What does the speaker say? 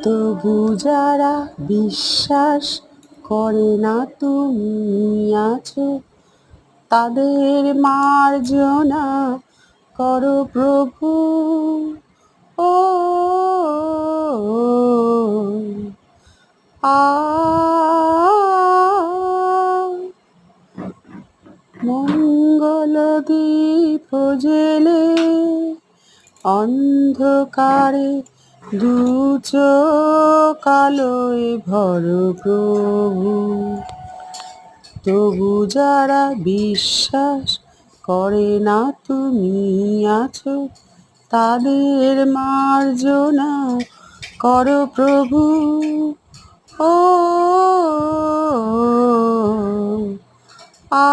তবু যারা বিশ্বাস করে না তুমি আছো, তাদের মার্জনা করো প্রভু। ও আ মঙ্গল দীপ জেলে অন্ধকারে দু চোখ আলোয় ভর প্রভু। তবু যারা বিশ্বাস করে না তুমি আছো, তাদের মার্জনা করো প্রভু। ও আ